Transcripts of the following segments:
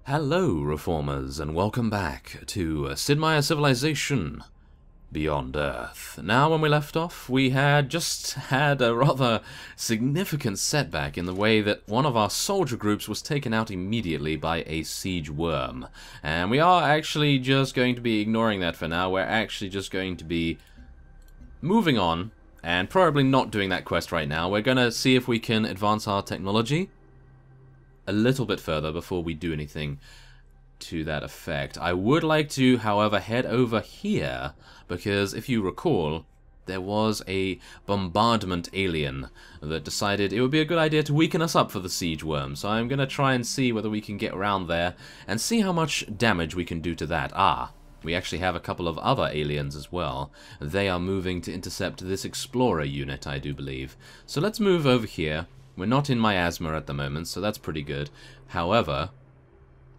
Hello, Reformers, and welcome back to Sid Meier's Civilization Beyond Earth. Now, when we left off, we had just had a rather significant setback in the way that one of our soldier groups was taken out immediately by a siege worm. And we are actually just going to be ignoring that for now. We're actually just going to be moving on, and probably not doing that quest right now. We're going to see if we can advance our technology a little bit further before we do anything to that effect. I would like to, however, head over here, because if you recall, there was a bombardment alien that decided it would be a good idea to weaken us up for the siege worm. So I'm going to try and see whether we can get around there and see how much damage we can do to that. We actually have a couple of other aliens as well. They are moving to intercept this explorer unit, I do believe. So let's move over here. We're not in Miasma at the moment, so that's pretty good. However,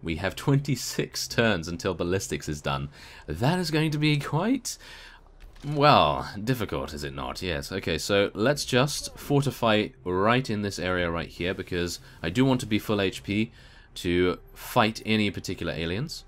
we have 26 turns until ballistics is done. That is going to be quite, well, difficult, is it not? Yes, okay, so let's just fortify right in this area right here, because I do want to be full HP to fight any particular aliens.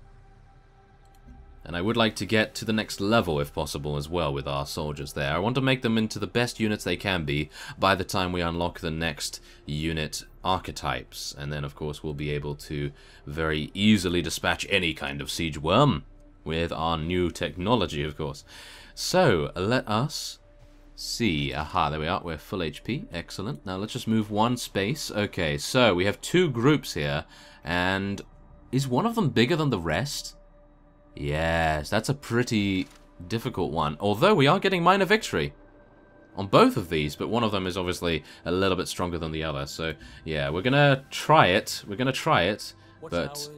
And I would like to get to the next level, if possible, as well, with our soldiers there. I want to make them into the best units they can be by the time we unlock the next unit archetypes. And then, of course, we'll be able to very easily dispatch any kind of siege worm with our new technology, of course. So, let us see. Aha, there we are. We're full HP. Excellent. Now, let's just move one space. Okay, so we have two groups here. And is one of them bigger than the rest? Yes, that's a pretty difficult one. Although we are getting minor victory on both of these, but one of them is obviously a little bit stronger than the other. So, yeah, we're going to try it. We're going to try it, but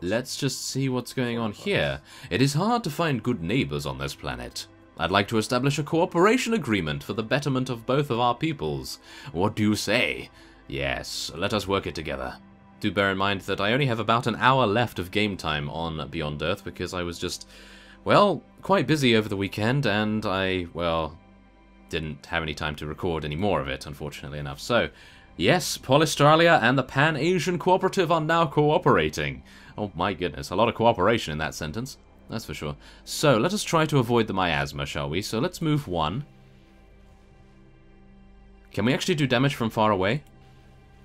let's just see what's going on here. It is hard to find good neighbors on this planet. I'd like to establish a cooperation agreement for the betterment of both of our peoples. What do you say? Yes, let us work it together. Do bear in mind that I only have about an hour left of game time on Beyond Earth, because I was just, well, quite busy over the weekend, and I, well, didn't have any time to record any more of it, unfortunately enough. So, yes, Polistralia and the Pan-Asian Cooperative are now cooperating. Oh my goodness, a lot of cooperation in that sentence, that's for sure. So, let us try to avoid the Miasma, shall we? So, let's move one. Can we actually do damage from far away?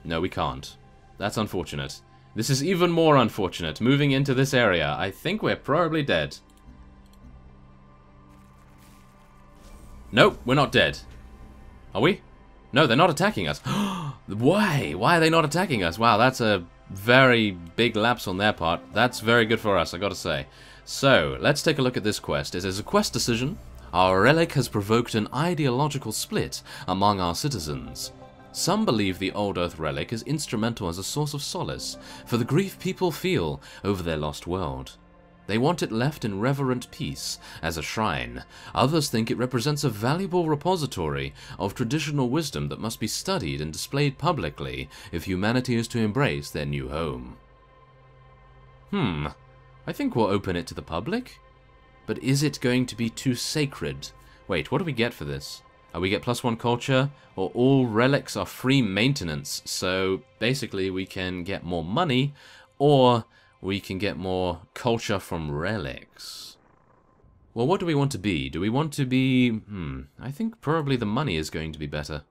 No, we can't. That's unfortunate. This is even more unfortunate. Moving into this area, I think we're probably dead. Nope, we're not dead. Are we? No, they're not attacking us. Why? Why are they not attacking us? Wow, that's a very big lapse on their part. That's very good for us, I gotta say. So, let's take a look at this quest. It is a quest decision. Our relic has provoked an ideological split among our citizens. Some believe the Old Earth relic is instrumental as a source of solace for the grief people feel over their lost world. They want it left in reverent peace as a shrine. Others think it represents a valuable repository of traditional wisdom that must be studied and displayed publicly if humanity is to embrace their new home. I think we'll open it to the public. But is it going to be too sacred? Wait, what do we get for this? We get +1 culture, or all relics are free maintenance, so basically we can get more money, or we can get more culture from relics. Well, what do we want to be? Do we want to be... I think probably the money is going to be better.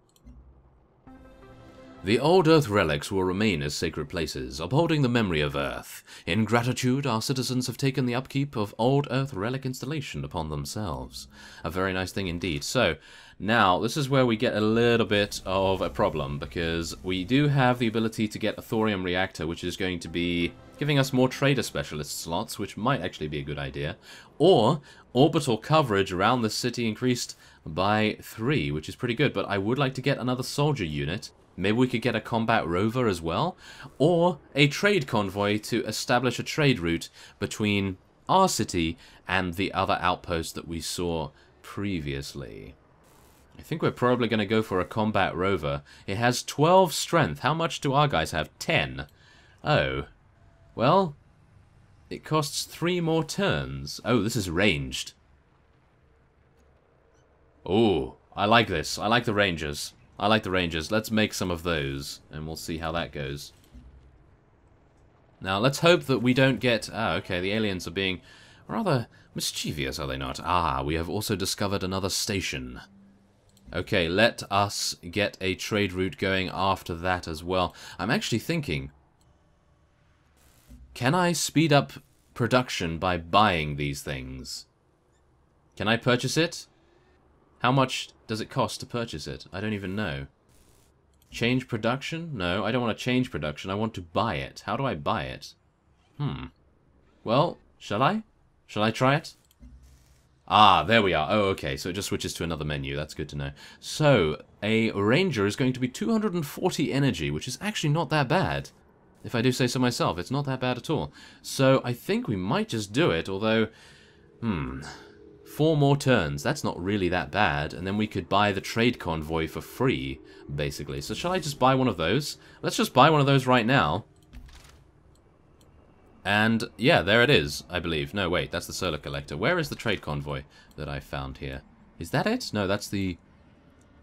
The Old Earth relics will remain as sacred places, upholding the memory of Earth. In gratitude, our citizens have taken the upkeep of Old Earth relic installation upon themselves. A very nice thing indeed. So, now, this is where we get a little bit of a problem, because we do have the ability to get a thorium reactor, which is going to be giving us more trader specialist slots, which might actually be a good idea. Or, orbital coverage around the city increased by 3, which is pretty good, but I would like to get another soldier unit. Maybe we could get a combat rover as well, or a trade convoy to establish a trade route between our city and the other outpost that we saw previously. I think we're probably going to go for a combat rover. It has 12 strength. How much do our guys have? 10. Oh. Well, it costs 3 more turns. Oh, this is ranged. Oh, I like this. I like the Rangers. Let's make some of those, and we'll see how that goes. Now, let's hope that we don't get... Ah, okay, the aliens are being rather mischievous, are they not? Ah, we have also discovered another station. Okay, let us get a trade route going after that as well. I'm actually thinking... Can I speed up production by buying these things? Can I purchase it? How much does it cost to purchase it? I don't even know. Change production? No, I don't want to change production. I want to buy it. How do I buy it? Well, shall I? Shall I try it? Ah, there we are. Oh, okay, so it just switches to another menu. That's good to know. So, a ranger is going to be 240 energy, which is actually not that bad. If I do say so myself, it's not that bad at all. So, I think we might just do it, although... 4 more turns. That's not really that bad. And then we could buy the trade convoy for free, basically. So shall I just buy one of those? Let's just buy one of those right now. And, yeah, there it is, I believe. No, wait, that's the solar collector. Where is the trade convoy that I found here? Is that it? No, that's the...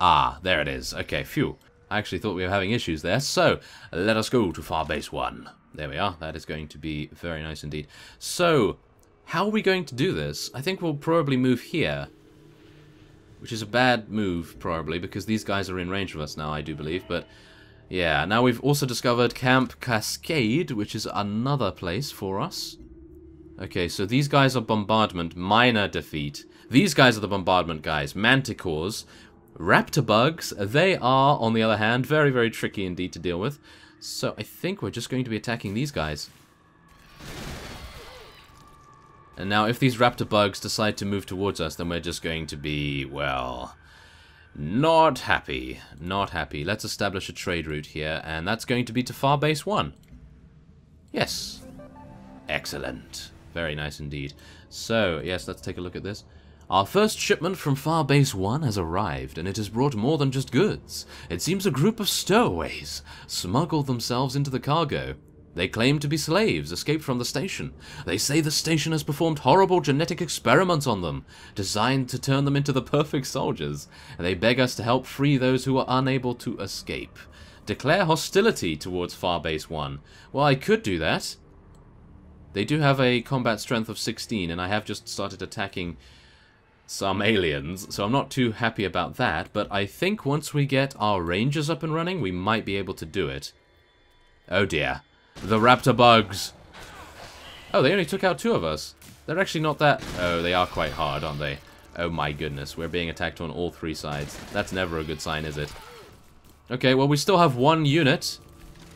Ah, there it is. Okay, phew. I actually thought we were having issues there. So, let us go to Farbase 1. There we are. That is going to be very nice indeed. So... How are we going to do this? I think we'll probably move here. Which is a bad move, probably, because these guys are in range of us now, I do believe. But, yeah, now we've also discovered Camp Cascade, which is another place for us. Okay, so these guys are bombardment, minor defeat. These guys are the bombardment guys, manticores. Raptor bugs, they are, on the other hand, very, very tricky indeed to deal with. So I think we're just going to be attacking these guys. And now, if these raptor bugs decide to move towards us, then we're just going to be, well, not happy. Not happy. Let's establish a trade route here, and that's going to be to Farbase 1. Yes. Excellent. Very nice indeed. So, yes, let's take a look at this. Our first shipment from Farbase 1 has arrived, and it has brought more than just goods. It seems a group of stowaways smuggled themselves into the cargo. They claim to be slaves, escaped from the station. They say the station has performed horrible genetic experiments on them, designed to turn them into the perfect soldiers. They beg us to help free those who are unable to escape. Declare hostility towards Farbase 1. Well, I could do that. They do have a combat strength of 16, and I have just started attacking some aliens, so I'm not too happy about that, but I think once we get our rangers up and running, we might be able to do it. Oh dear. The raptor bugs. Oh, they only took out 2 of us. They're actually not that... Oh, they are quite hard, aren't they? Oh my goodness, we're being attacked on all 3 sides. That's never a good sign, is it? Okay, well, we still have 1 unit.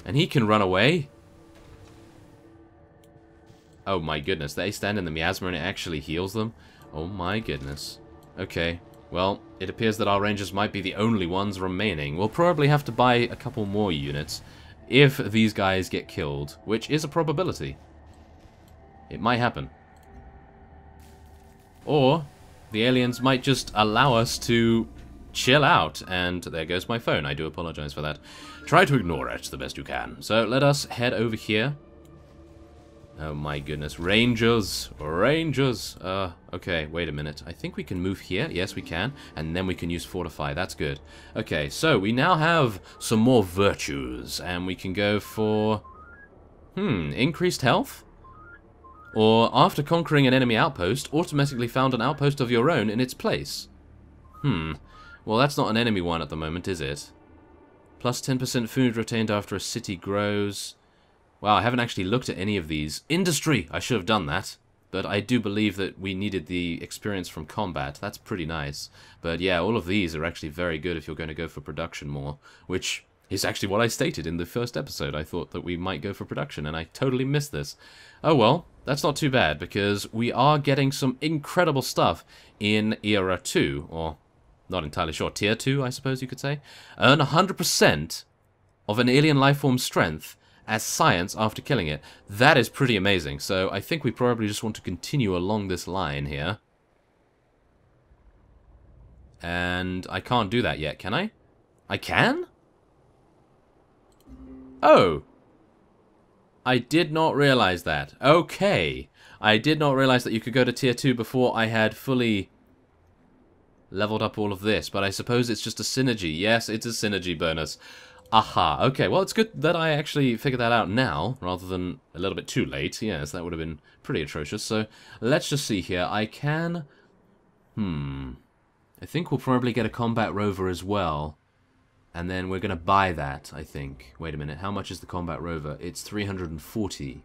And he can run away. Oh my goodness, they stand in the Miasma and it actually heals them? Oh my goodness. Okay, well, it appears that our rangers might be the only ones remaining. We'll probably have to buy a couple more units. If these guys get killed, which is a probability. It might happen. Or, the aliens might just allow us to chill out. And there goes my phone. I do apologize for that. Try to ignore it the best you can. So, let us head over here. Oh my goodness. Rangers. Rangers. Okay, wait a minute. I think we can move here. Yes, we can. And then we can use Fortify. That's good. Okay, so we now have some more virtues. And we can go for... increased health? Or, after conquering an enemy outpost, automatically found an outpost of your own in its place. Well, that's not an enemy one at the moment, is it? Plus 10% food retained after a city grows... Wow, I haven't actually looked at any of these. Industry! I should have done that. But I do believe that we needed the experience from combat. That's pretty nice. But yeah, all of these are actually very good if you're going to go for production more. Which is actually what I stated in the first episode. I thought that we might go for production, and I totally missed this. Oh well, that's not too bad, because we are getting some incredible stuff in Era 2. Or, not entirely sure, Tier 2, I suppose you could say. Earn 100% of an alien lifeform's strength as science after killing it. That is pretty amazing. So I think we probably just want to continue along this line here. And I can't do that yet, can I? I can? Oh. I did not realize that. Okay. I did not realize that you could go to Tier 2 before I had fully leveled up all of this. But I suppose it's just a synergy. Yes, it's a synergy bonus. Aha, okay, well, it's good that I actually figured that out now, rather than a little bit too late. Yes, that would have been pretty atrocious. So, let's just see here. I can... I think we'll probably get a combat rover as well. And then we're going to buy that, I think. Wait a minute, how much is the combat rover? It's 340.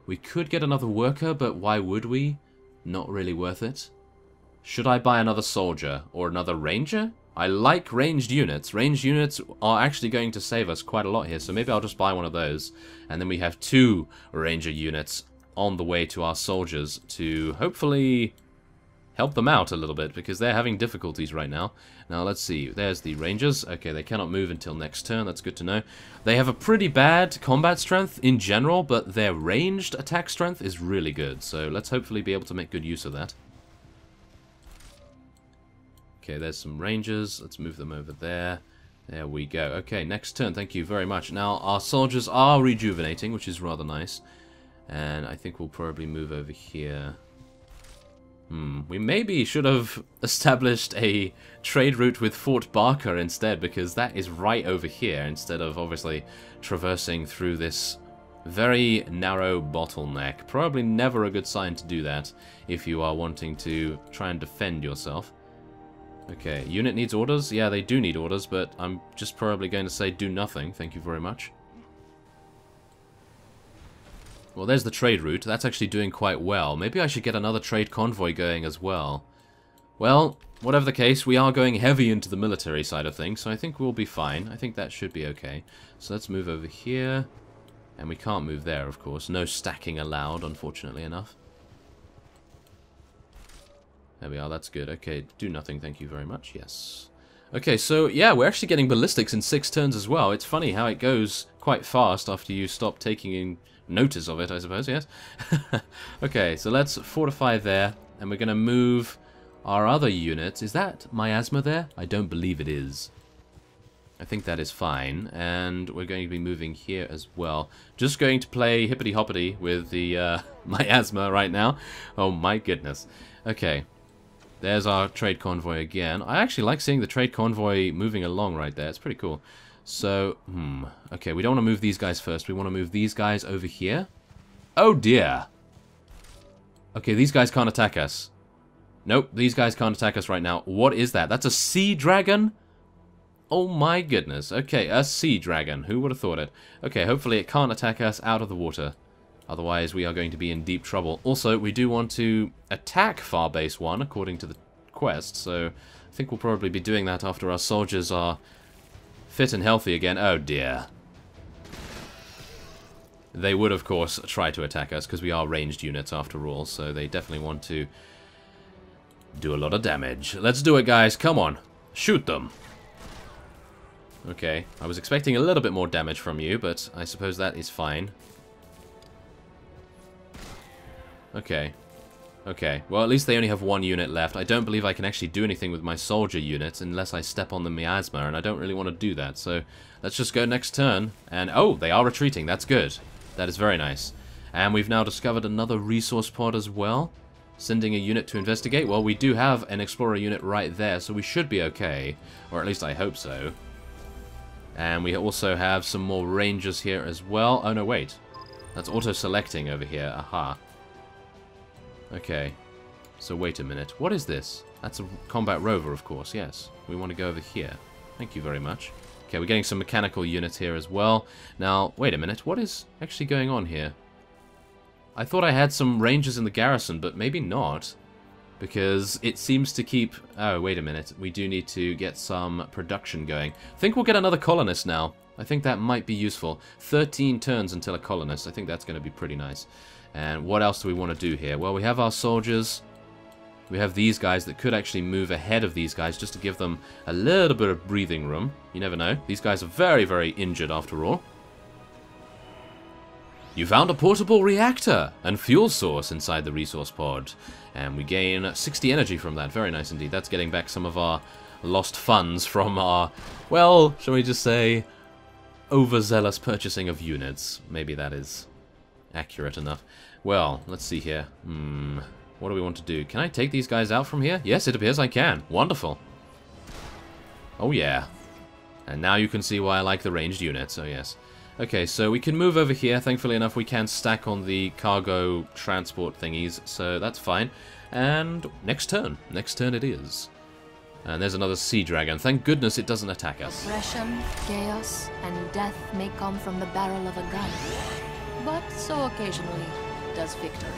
We could get another worker, but why would we? Not really worth it. Should I buy another soldier or another ranger? I like ranged units. Ranged units are actually going to save us quite a lot here, so maybe I'll just buy one of those. And then we have 2 ranger units on the way to our soldiers to hopefully help them out a little bit, because they're having difficulties right now. Now, let's see. There's the rangers. Okay, they cannot move until next turn. That's good to know. They have a pretty bad combat strength in general, but their ranged attack strength is really good. So let's hopefully be able to make good use of that. Okay, there's some rangers. Let's move them over there. There we go. Okay, next turn. Thank you very much. Now, our soldiers are rejuvenating, which is rather nice. And I think we'll probably move over here. We maybe should have established a trade route with Fort Barker instead, because that is right over here, instead of obviously traversing through this very narrow bottleneck. Probably never a good sign to do that if you are wanting to try and defend yourself. Okay, unit needs orders? Yeah, they do need orders, but I'm just probably going to say do nothing. Thank you very much. Well, there's the trade route. That's actually doing quite well. Maybe I should get another trade convoy going as well. Well, whatever the case, we are going heavy into the military side of things, so I think we'll be fine. I think that should be okay. So let's move over here. And we can't move there, of course. No stacking allowed, unfortunately enough. There we are, that's good. Okay, do nothing, thank you very much. Yes. Okay, so yeah, we're actually getting ballistics in 6 turns as well. It's funny how it goes quite fast after you stop taking in notice of it, I suppose, yes? Okay, so let's fortify there, and we're going to move our other units. Is that Miasma there? I don't believe it is. I think that is fine, and we're going to be moving here as well. Just going to play hippity-hoppity with the Miasma right now. Oh my goodness. Okay, there's our trade convoy again. I actually like seeing the trade convoy moving along right there. It's pretty cool. So, okay, we don't want to move these guys first. We want to move these guys over here. Oh, dear. Okay, these guys can't attack us. Nope, these guys can't attack us right now. What is that? That's a sea dragon? Oh, my goodness. Okay, a sea dragon. Who would have thought it? Okay, hopefully it can't attack us out of the water. Otherwise, we are going to be in deep trouble. Also, we do want to attack Farbase 1, according to the quest. So, I think we'll probably be doing that after our soldiers are fit and healthy again. Oh dear. They would, of course, try to attack us, because we are ranged units after all, so they definitely want to do a lot of damage. Let's do it, guys. Come on. Shoot them. Okay. I was expecting a little bit more damage from you, but I suppose that is fine. Okay. Okay, well at least they only have 1 unit left. I don't believe I can actually do anything with my soldier units unless I step on the Miasma, and I don't really want to do that. So let's just go next turn. And oh, they are retreating. That's good. That is very nice. And we've now discovered another resource pod as well. Sending a unit to investigate. Well, we do have an explorer unit right there, so we should be okay. Or at least I hope so. And we also have some more rangers here as well. Oh no, wait. That's auto-selecting over here. Aha. Okay, so wait a minute. What is this? That's a combat rover, of course, yes. We want to go over here. Thank you very much. Okay, we're getting some mechanical units here as well. Now, wait a minute. What is actually going on here? I thought I had some rangers in the garrison, but maybe not. Because it seems to keep... Oh, wait a minute. We do need to get some production going. I think we'll get another colonist now. I think that might be useful. 13 turns until a colonist. I think that's going to be pretty nice. And what else do we want to do here? Well, we have our soldiers. We have these guys that could actually move ahead of these guys just to give them a little bit of breathing room. You never know. These guys are very, very injured after all. You found a portable reactor and fuel source inside the resource pod. And we gain 60 energy from that. Very nice indeed. That's getting back some of our lost funds from our, well, shall we just say, overzealous purchasing of units. Maybe that is accurate enough. Well, let's see here. What do we want to do? Can I take these guys out from here? Yes, it appears I can. Wonderful. Oh, yeah. And now you can see why I like the ranged units, oh yes. Okay, so we can move over here. Thankfully enough, we can stack on the cargo transport thingies, so that's fine. And next turn it is. And there's another sea dragon. Thank goodness it doesn't attack us. Oppression, chaos, and death may come from the barrel of a gun, but so occasionally does victory.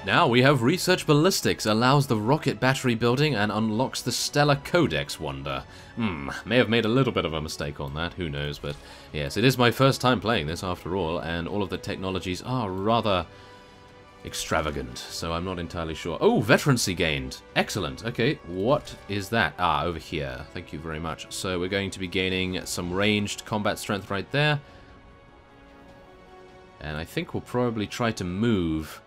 Now we have Research Ballistics, allows the rocket battery building and unlocks the Stellar Codex wonder. May have made a little bit of a mistake on that, who knows, but yes, it is my first time playing this after all, and all of the technologies are rather extravagant, so I'm not entirely sure. Oh, veterancy gained. Excellent. Okay, what is that? Ah, over here. Thank you very much. So we're going to be gaining some ranged combat strength right there. And I think we'll probably try to move,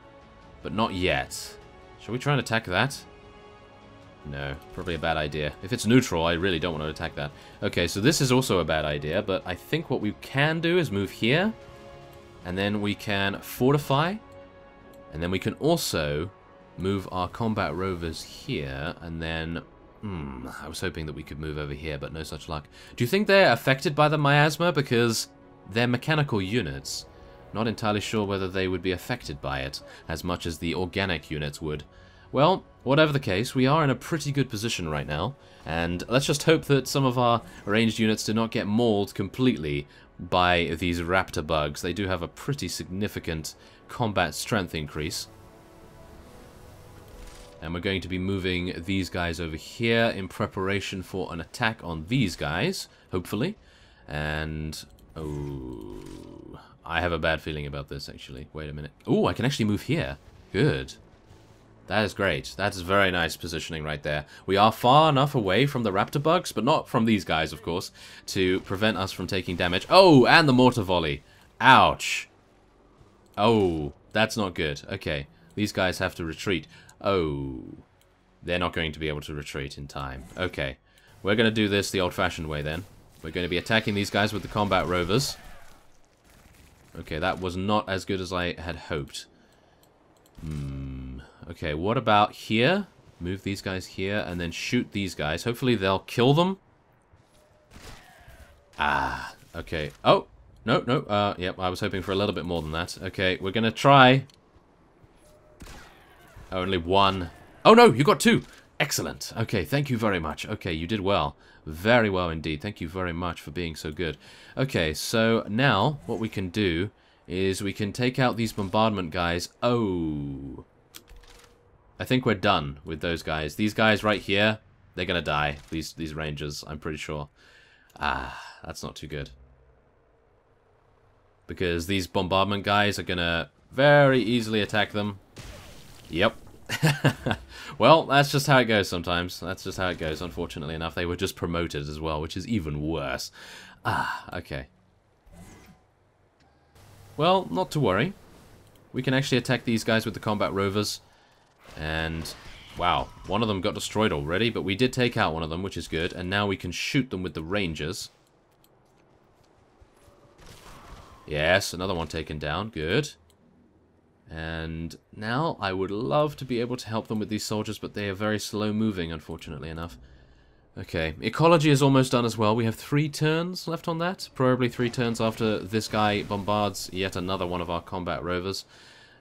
but not yet. Shall we try and attack that? No, probably a bad idea. If it's neutral, I really don't want to attack that. Okay, so this is also a bad idea, but I think what we can do is move here, and then we can fortify, and then we can also move our combat rovers here, and then... I was hoping that we could move over here, but no such luck. Do you think they're affected by the miasma? Because they're mechanical units. Not entirely sure whether they would be affected by it, as much as the organic units would. Well, whatever the case, we are in a pretty good position right now, and let's just hope that some of our ranged units do not get mauled completely by these raptor bugs. They do have a pretty significant combat strength increase. And we're going to be moving these guys over here in preparation for an attack on these guys, hopefully. And... oh... I have a bad feeling about this, actually. Wait a minute. Oh, I can actually move here. Good. That is great. That is very nice positioning right there. We are far enough away from the raptor bugs, but not from these guys, of course, to prevent us from taking damage. Oh, and the mortar volley. Ouch. Oh, that's not good. Okay, these guys have to retreat. Oh, they're not going to be able to retreat in time. Okay, we're going to do this the old-fashioned way, then. We're going to be attacking these guys with the combat rovers. Okay, that was not as good as I had hoped. Okay, what about here? Move these guys here and then shoot these guys. Hopefully they'll kill them. Ah, okay. Oh, no. Yep, I was hoping for a little bit more than that. Okay, we're gonna try. Only one. Oh no, you got two. Excellent. Okay, thank you very much. Okay, you did well. Very well indeed. Thank you very much for being so good. Okay, so now what we can do is we can take out these bombardment guys. Oh. I think we're done with those guys. These guys right here, they're gonna die. These rangers, I'm pretty sure. Ah, that's not too good. Because these bombardment guys are gonna very easily attack them. Yep. Well, that's just how it goes sometimes. That's just how it goes, unfortunately enough. They were just promoted as well, which is even worse. Ah, okay. Well, not to worry. We can actually attack these guys with the combat rovers. And, wow, one of them got destroyed already, but we did take out one of them, which is good. And now we can shoot them with the rangers. Yes, another one taken down. Good. And now I would love to be able to help them with these soldiers, but they are very slow moving, unfortunately enough. Okay, ecology is almost done as well. We have 3 turns left on that. Probably 3 turns after this guy bombards yet another one of our combat rovers.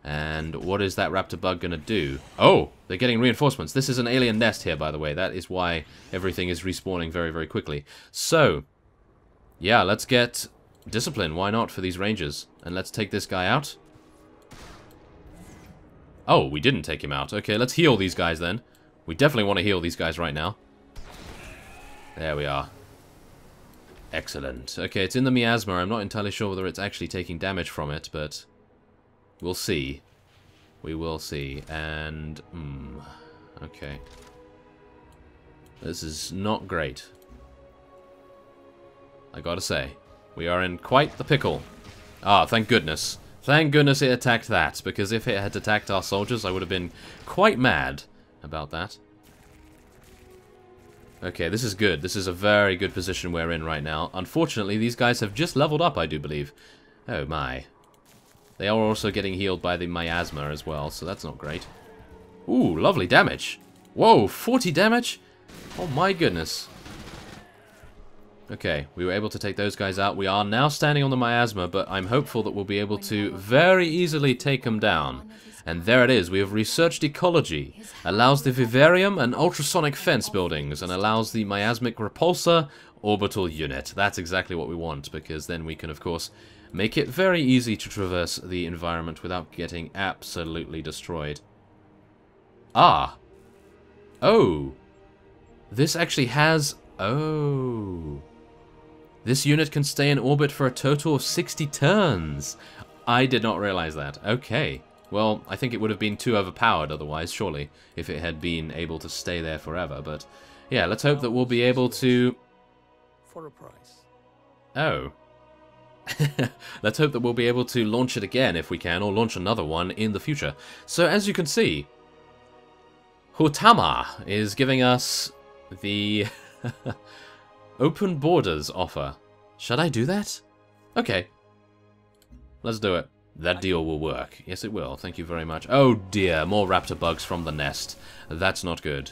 And what is that raptor bug going to do? Oh, they're getting reinforcements. This is an alien nest here, by the way. That is why everything is respawning very, very quickly. So, yeah, let's get discipline. Why not for these rangers? And let's take this guy out. Oh, we didn't take him out. Okay, let's heal these guys then. We definitely want to heal these guys right now. There we are. Excellent. Okay, it's in the Miasma. I'm not entirely sure whether it's actually taking damage from it, but we'll see. We will see. And, okay. This is not great. I gotta say. We are in quite the pickle. Ah, thank goodness. Thank goodness it attacked that, because if it had attacked our soldiers, I would have been quite mad about that. Okay, this is good. This is a very good position we're in right now. Unfortunately, these guys have just leveled up, I do believe. Oh my. They are also getting healed by the miasma as well, so that's not great. Ooh, lovely damage. Whoa, 40 damage? Oh my goodness. Okay, we were able to take those guys out. We are now standing on the Miasma, but I'm hopeful that we'll be able to very easily take them down. And there it is. We have researched ecology. Allows the vivarium and ultrasonic fence buildings, and allows the miasmic repulsor orbital unit. That's exactly what we want, because then we can, of course, make it very easy to traverse the environment without getting absolutely destroyed. Ah. Oh. This actually has... Oh. This unit can stay in orbit for a total of 60 turns. I did not realize that. Okay. Well, I think it would have been too overpowered otherwise, surely, if it had been able to stay there forever. But, yeah, let's hope that we'll be able to... For a price. Oh. Let's hope that we'll be able to launch it again if we can, or launch another one in the future. So, as you can see, Hutama is giving us the open borders offer. Should I do that? Okay. Let's do it. That deal will work. Yes, it will. Thank you very much. Oh dear, more raptor bugs from the nest. That's not good.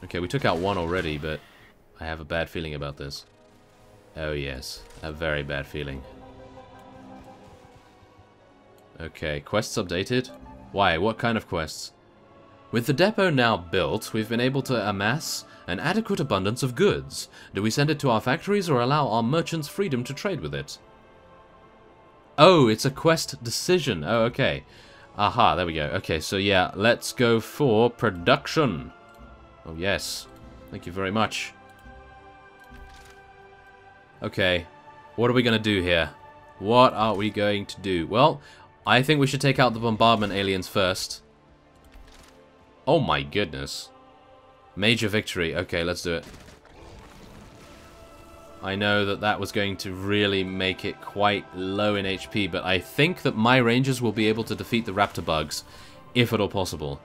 Okay, we took out one already, but I have a bad feeling about this. Oh yes, a very bad feeling. Okay, quests updated. Why? What kind of quests? With the depot now built, we've been able to amass an adequate abundance of goods. Do we send it to our factories or allow our merchants freedom to trade with it? Oh, it's a quest decision. Oh, okay. Aha, there we go. Okay, so yeah, let's go for production. Oh, yes. Thank you very much. Okay, what are we going to do here? What are we going to do? Well, I think we should take out the bombardment aliens first. Oh my goodness. Major victory. Okay, let's do it. I know that that was going to really make it quite low in HP, but I think that my rangers will be able to defeat the raptor bugs, if at all possible.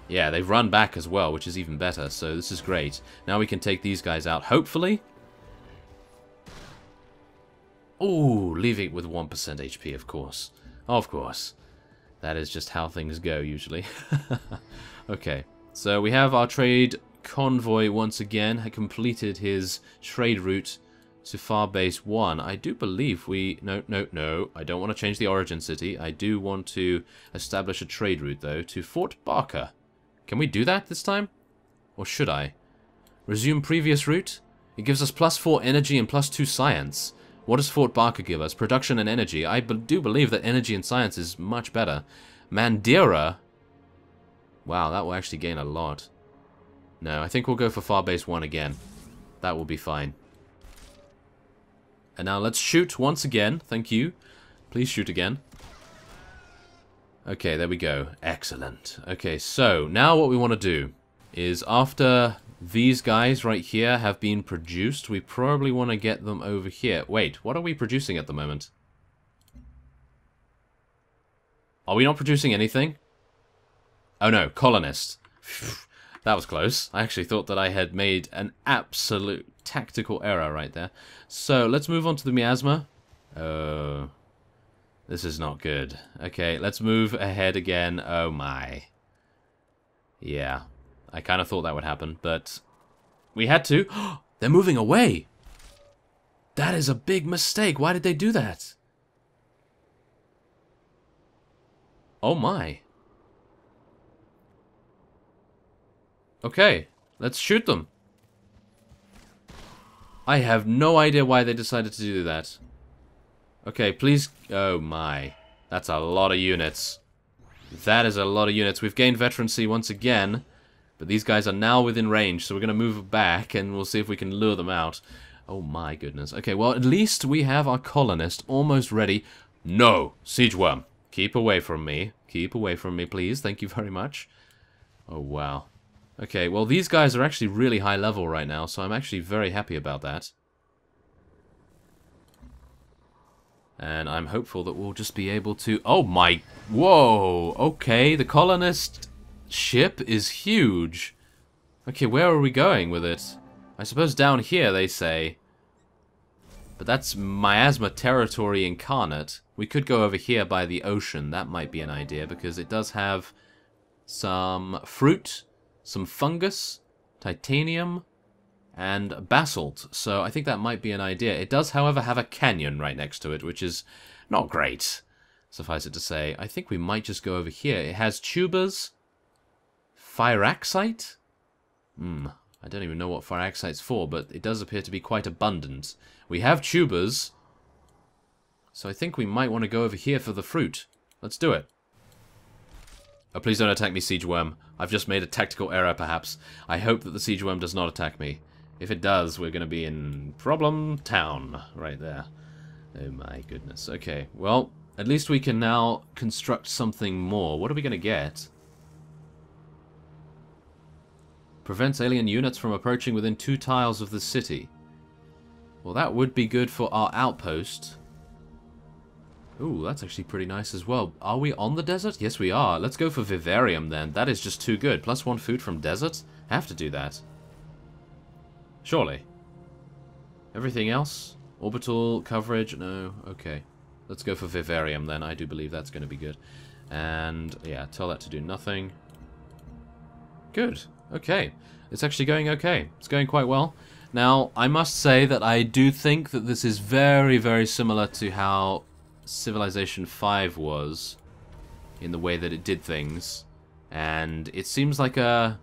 Yeah, they've run back as well, which is even better, so this is great. Now we can take these guys out, hopefully. Ooh, leaving it with 1% HP, of course. Of course. That is just how things go, usually. Okay, so we have our trade convoy once again, had completed his trade route to Far Base 1. I do believe we... No. I don't want to change the origin city. I do want to establish a trade route, though, to Fort Barker. Can we do that this time? Or should I? Resume previous route? It gives us +4 energy and +2 science. What does Fort Barker give us? Production and energy. I do believe that energy and science is much better. Mandira... Wow, that will actually gain a lot. No, I think we'll go for Far Base 1 again. That will be fine. And now let's shoot once again. Thank you. Please shoot again. Okay, there we go. Excellent. Okay, so now what we want to do is after these guys right here have been produced, we probably want to get them over here. Wait, what are we producing at the moment? Are we not producing anything? Oh no, colonist. That was close. I actually thought that I had made an absolute tactical error right there. So, let's move on to the Miasma. Oh, this is not good. Okay, let's move ahead again. Oh my. Yeah, I kind of thought that would happen, but we had to. They're moving away! That is a big mistake. Why did they do that? Oh my. Okay, let's shoot them. I have no idea why they decided to do that. Okay, please... Oh my. That's a lot of units. That is a lot of units. We've gained veterancy once again, but these guys are now within range, so we're going to move back and we'll see if we can lure them out. Oh my goodness. Okay, well, at least we have our colonist almost ready. No! Siege worm. Keep away from me. Keep away from me, please. Thank you very much. Oh, wow. Okay, well, these guys are actually really high level right now, so I'm actually very happy about that. And I'm hopeful that we'll just be able to... Oh my... Whoa! Okay, the colonist ship is huge. Okay, where are we going with it? I suppose down here, they say. But that's Miasma territory incarnate. We could go over here by the ocean. That might be an idea, because it does have some fruit... Some fungus, titanium, and basalt, so I think that might be an idea. It does, however, have a canyon right next to it, which is not great, suffice it to say. I think we might just go over here. It has tubers, Fyraxite? I don't even know what Fyraxite's for, but it does appear to be quite abundant. We have tubers, so I think we might want to go over here for the fruit. Let's do it. Oh, please don't attack me, siege worm. I've just made a tactical error, perhaps. I hope that the siege worm does not attack me. If it does, we're going to be in problem town right there. Oh my goodness. Okay, well, at least we can now construct something more. What are we going to get? Prevents alien units from approaching within 2 tiles of the city. Well, that would be good for our outpost. Ooh, that's actually pretty nice as well. Are we on the desert? Yes, we are. Let's go for vivarium then. That is just too good. +1 food from desert? Have to do that. Surely. Everything else? Orbital coverage? No. Okay. Let's go for vivarium then. I do believe that's going to be good. And, yeah, tell that to do nothing. Good. Okay. It's actually going okay. It's going quite well. Now, I must say that I do think that this is very, very similar to how Civilization 5 was in the way that it did things. And it seems like a...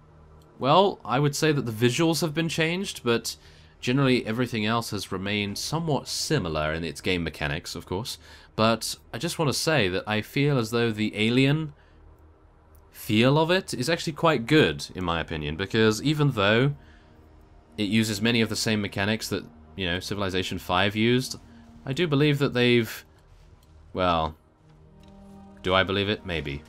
Well, I would say that the visuals have been changed, but generally everything else has remained somewhat similar in its game mechanics, of course. But I just want to say that I feel as though the alien feel of it is actually quite good, in my opinion, because even though it uses many of the same mechanics that, you know, Civilization 5 used, I do believe that they've... Well, do I believe it? Maybe.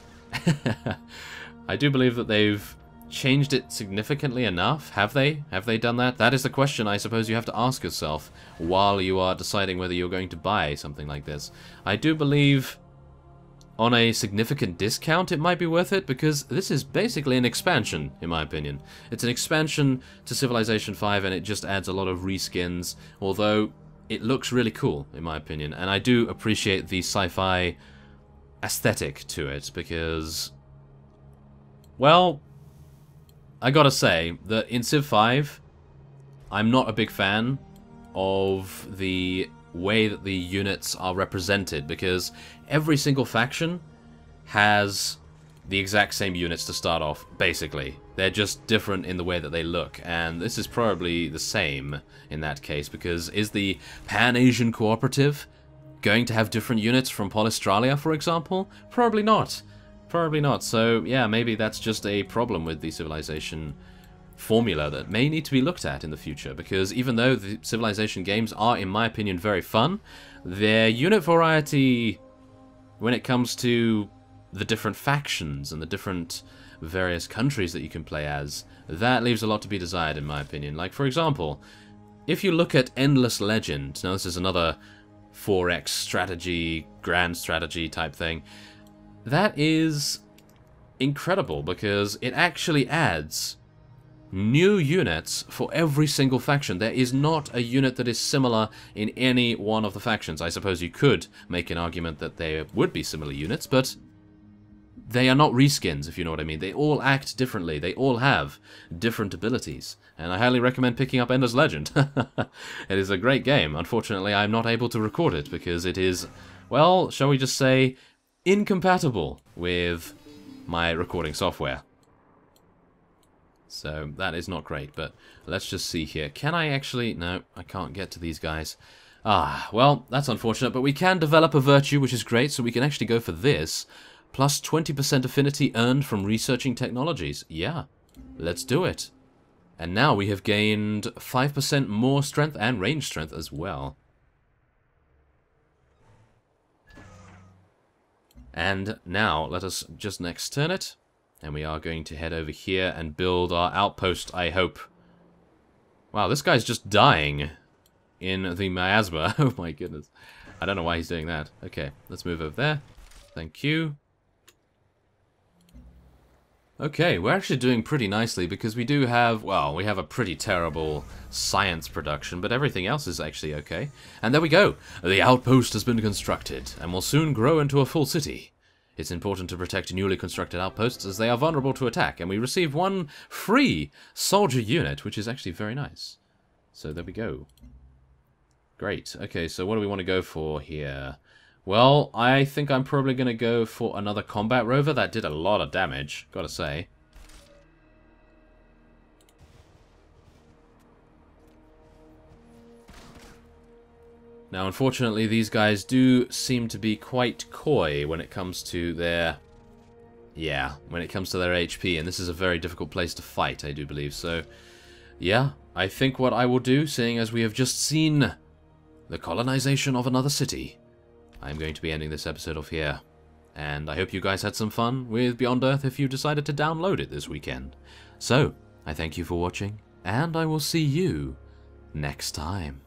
I do believe that they've changed it significantly enough. Have they? Have they done that? That is the question I suppose you have to ask yourself while you are deciding whether you're going to buy something like this. I do believe on a significant discount it might be worth it, because this is basically an expansion, in my opinion. It's an expansion to Civilization 5 and it just adds a lot of reskins, although it looks really cool, in my opinion. And I do appreciate the sci-fi aesthetic to it, because, well, I gotta say that in Civ 5, I'm not a big fan of the way that the units are represented, because every single faction has the exact same units to start off, basically. They're just different in the way that they look, and this is probably the same in that case, because is the Pan-Asian Cooperative going to have different units from Polystralia, for example? Probably not. Probably not. So, yeah, maybe that's just a problem with the Civilization formula that may need to be looked at in the future, because even though the Civilization games are, in my opinion, very fun, their unit variety, when it comes to the different factions and the different various countries that you can play as, that leaves a lot to be desired, in my opinion. Like, for example, if you look at Endless Legend, now this is another 4X strategy, grand strategy type thing, that is incredible, because it actually adds new units for every single faction. There is not a unit that is similar in any one of the factions. I suppose you could make an argument that there would be similar units, but they are not reskins, if you know what I mean. They all act differently. They all have different abilities. And I highly recommend picking up Ender's Legend. It is a great game. Unfortunately, I'm not able to record it because it is, well, shall we just say, incompatible with my recording software. So that is not great, but let's just see here. Can I actually... No, I can't get to these guys. Ah, well, that's unfortunate, but we can develop a virtue, which is great, so we can actually go for this. Plus 20% affinity earned from researching technologies. Yeah, let's do it. And now we have gained 5% more strength and range strength as well. And now, let us just next turn it. And we are going to head over here and build our outpost, I hope. Wow, this guy's just dying in the Miasma. Oh my goodness. I don't know why he's doing that. Okay, let's move over there. Thank you. Okay, we're actually doing pretty nicely because we do have, well, we have a pretty terrible science production, but everything else is actually okay. And there we go. The outpost has been constructed and will soon grow into a full city. It's important to protect newly constructed outposts as they are vulnerable to attack, and we receive one free soldier unit, which is actually very nice. So there we go. Great. Okay, so what do we want to go for here? Well, I think I'm probably going to go for another combat rover. That did a lot of damage, gotta say. Now, unfortunately, these guys do seem to be quite coy when it comes to their... Yeah, when it comes to their HP, and this is a very difficult place to fight, I do believe. So, yeah, I think what I will do, seeing as we have just seen the colonization of another city, I'm going to be ending this episode off here. And I hope you guys had some fun with Beyond Earth if you decided to download it this weekend. So, I thank you for watching, and I will see you next time.